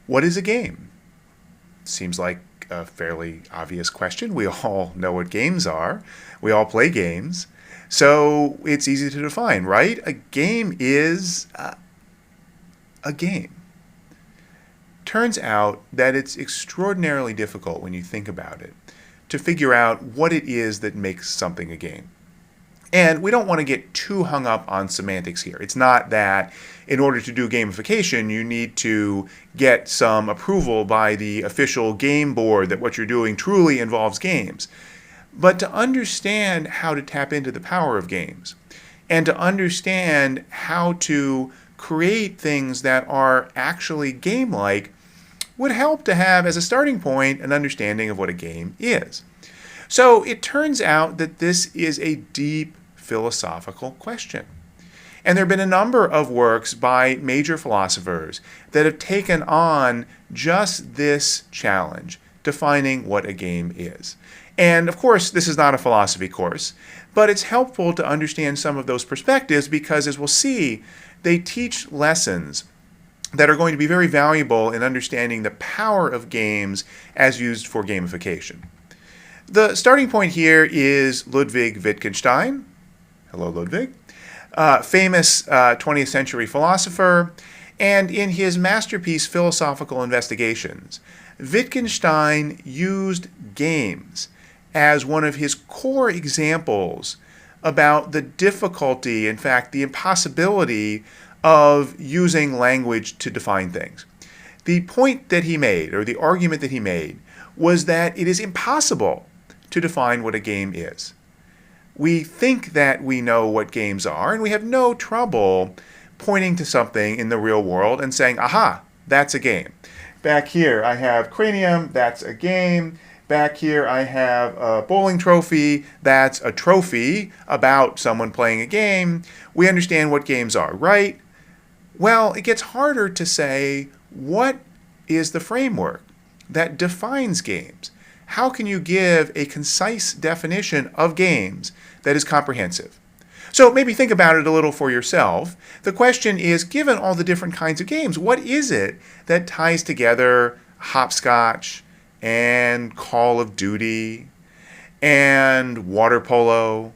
What is a game? Seems like a fairly obvious question. We all know what games are. We all play games. So it's easy to define, right? A game is a game. Turns out that it's extraordinarily difficult when you think about it to figure out what it is that makes something a game. And we don't want to get too hung up on semantics here. It's not that in order to do gamification, you need to get some approval by the official game board that what you're doing truly involves games. But to understand how to tap into the power of games and to understand how to create things that are actually game-like would help to have as a starting point an understanding of what a game is. So it turns out that this is a deep philosophical question. And there have been a number of works by major philosophers that have taken on just this challenge, defining what a game is. And of course, this is not a philosophy course, but it's helpful to understand some of those perspectives because, as we'll see, they teach lessons that are going to be very valuable in understanding the power of games as used for gamification. The starting point here is Ludwig Wittgenstein. Hello, Ludwig. Famous 20th century philosopher. And in his masterpiece, Philosophical Investigations, Wittgenstein used games as one of his core examples about the difficulty, in fact, the impossibility of using language to define things. The point that he made, or the argument that he made, was that it is impossible to define what a game is. We think that we know what games are, and we have no trouble pointing to something in the real world and saying, aha, that's a game. Back here I have cranium, that's a game. Back here I have a bowling trophy, that's a trophy about someone playing a game. We understand what games are, right? Well, it gets harder to say, what is the framework that defines games? How can you give a concise definition of games that is comprehensive? So maybe think about it a little for yourself. The question is, given all the different kinds of games, what is it that ties together hopscotch and Call of Duty and water polo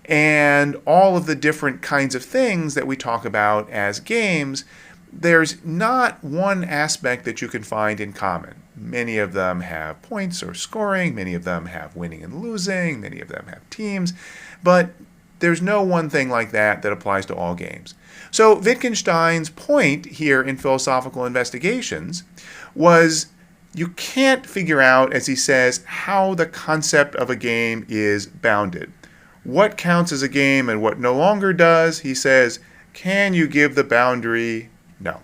and all of the different kinds of things that we talk about as games? There's not one aspect that you can find in common. Many of them have points or scoring, many of them have winning and losing, many of them have teams, but there's no one thing like that that applies to all games. So Wittgenstein's point here in Philosophical Investigations was you can't figure out, as he says, how the concept of a game is bounded. What counts as a game and what no longer does, he says, can you give the boundary? No.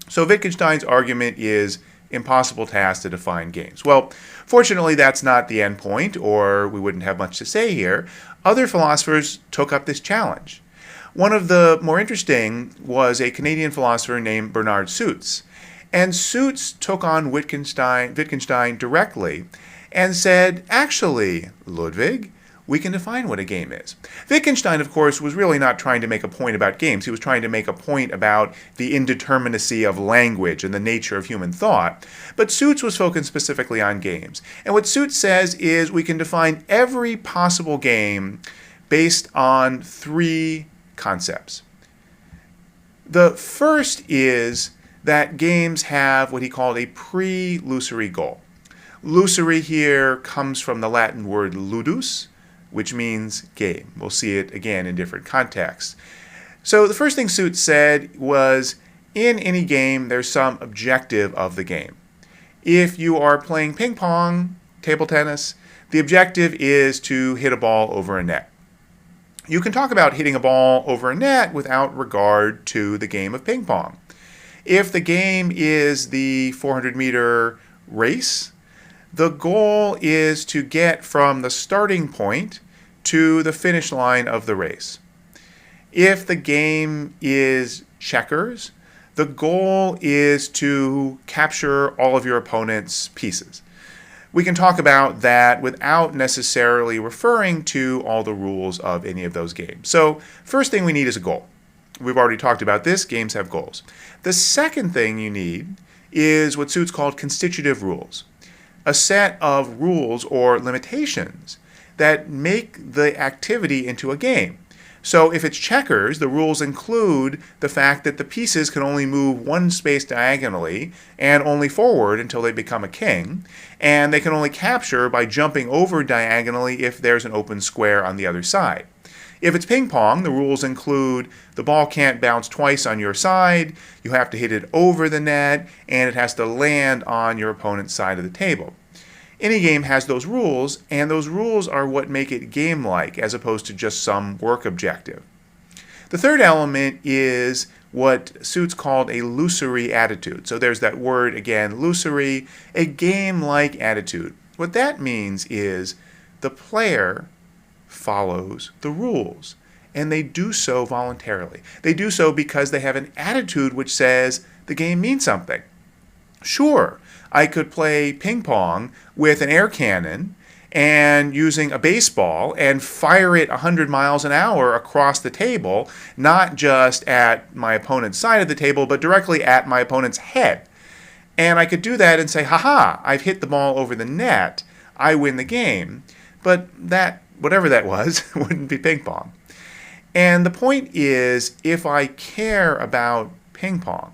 So Wittgenstein's argument is impossible task to define games. Well, fortunately, that's not the end point, or we wouldn't have much to say here. Other philosophers took up this challenge. One of the more interesting was a Canadian philosopher named Bernard Suits. And Suits took on Wittgenstein directly and said, actually, Ludwig, we can define what a game is. Wittgenstein, of course, was really not trying to make a point about games. He was trying to make a point about the indeterminacy of language and the nature of human thought. But Suits was focused specifically on games. And what Suits says is we can define every possible game based on three concepts. The first is that games have what he called a pre-lusory goal. Lusory here comes from the Latin word ludus, which means game. We'll see it again in different contexts. So the first thing Suits said was, in any game, there's some objective of the game. If you are playing ping pong, table tennis, the objective is to hit a ball over a net. You can talk about hitting a ball over a net without regard to the game of ping pong. If the game is the 400-meter race, the goal is to get from the starting point to the finish line of the race. If the game is checkers, the goal is to capture all of your opponent's pieces. We can talk about that without necessarily referring to all the rules of any of those games. So first thing we need is a goal. We've already talked about this. Games have goals. The second thing you need is what Suits called constitutive rules, a set of rules or limitations that make the activity into a game. So if it's checkers, the rules include the fact that the pieces can only move one space diagonally and only forward until they become a king, and they can only capture by jumping over diagonally if there's an open square on the other side. If it's ping pong, the rules include the ball can't bounce twice on your side, you have to hit it over the net, and it has to land on your opponent's side of the table. Any game has those rules, and those rules are what make it game-like as opposed to just some work objective. The third element is what Suits called a illusory attitude. So there's that word again, illusory, a game-like attitude. What that means is the player follows the rules, and they do so voluntarily. They do so because they have an attitude which says the game means something. Sure, I could play ping pong with an air cannon and using a baseball and fire it 100 miles an hour across the table, not just at my opponent's side of the table, but directly at my opponent's head. And I could do that and say, haha, I've hit the ball over the net, I win the game. But that, whatever that was, wouldn't be ping pong. And the point is, if I care about ping pong,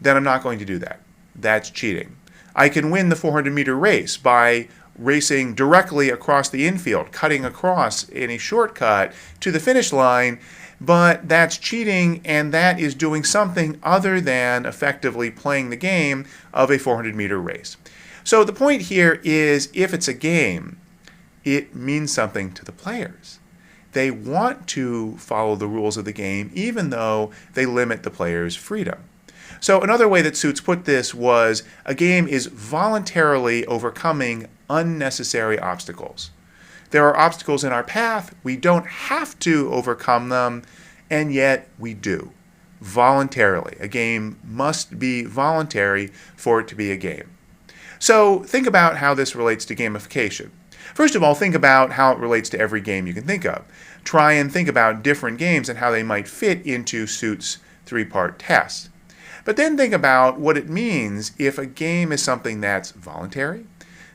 then I'm not going to do that. That's cheating. I can win the 400-meter race by racing directly across the infield, cutting across in a shortcut to the finish line, but that's cheating, and that is doing something other than effectively playing the game of a 400-meter race. So the point here is, if it's a game, it means something to the players. They want to follow the rules of the game, even though they limit the players' freedom. So another way that Suits put this was, a game is voluntarily overcoming unnecessary obstacles. There are obstacles in our path, we don't have to overcome them, and yet we do, voluntarily. A game must be voluntary for it to be a game. So think about how this relates to gamification. First of all, think about how it relates to every game you can think of. Try and think about different games and how they might fit into Suits' three-part test. But then think about what it means if a game is something that's voluntary,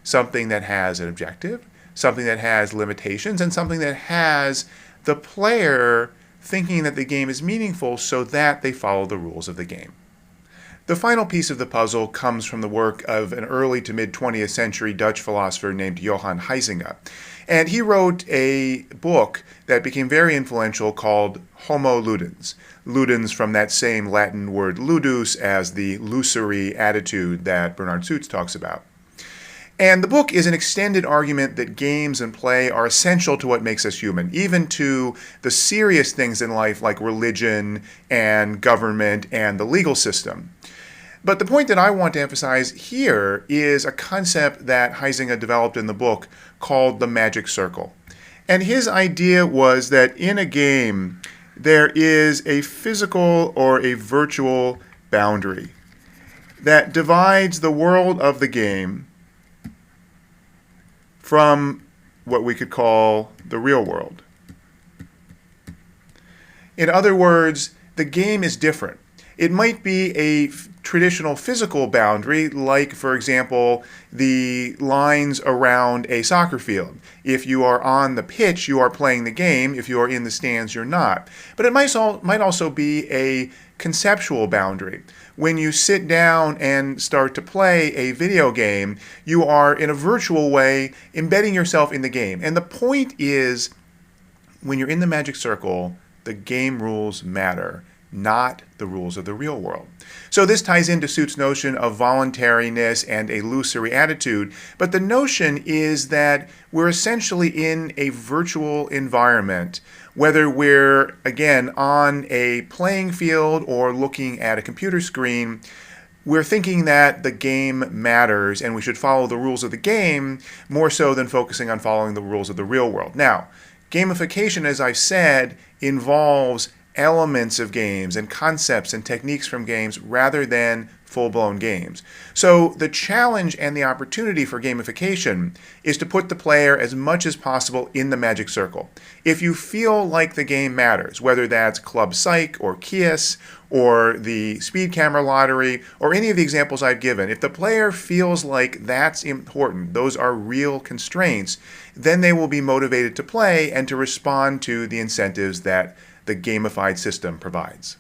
something that has an objective, something that has limitations, and something that has the player thinking that the game is meaningful so that they follow the rules of the game. The final piece of the puzzle comes from the work of an early to mid-20th century Dutch philosopher named Johan Huizinga. And he wrote a book that became very influential called Homo Ludens. Ludens from that same Latin word ludus as the illusory attitude that Bernard Suits talks about. And the book is an extended argument that games and play are essential to what makes us human, even to the serious things in life like religion and government and the legal system. But the point that I want to emphasize here is a concept that Huizinga developed in the book called the magic circle. And his idea was that in a game, there is a physical or a virtual boundary that divides the world of the game from what we could call the real world. In other words, the game is different. It might be a traditional physical boundary, like, for example, the lines around a soccer field. If you are on the pitch, you are playing the game. If you are in the stands, you're not. But it might also be a conceptual boundary. When you sit down and start to play a video game, you are, in a virtual way, embedding yourself in the game. And the point is, when you're in the magic circle, the game rules matter, not the rules of the real world. So this ties into Suits' notion of voluntariness and a illusory attitude, but the notion is that we're essentially in a virtual environment, whether we're, again, on a playing field or looking at a computer screen. We're thinking that the game matters and we should follow the rules of the game more so than focusing on following the rules of the real world. Now, gamification, as I've said, involves elements of games and concepts and techniques from games rather than full-blown games. So the challenge and the opportunity for gamification is to put the player as much as possible in the magic circle. If you feel like the game matters, whether that's Club Psych or Kiss or the speed camera lottery, or any of the examples I've given, if the player feels like that's important, those are real constraints, then they will be motivated to play and to respond to the incentives that the gamified system provides.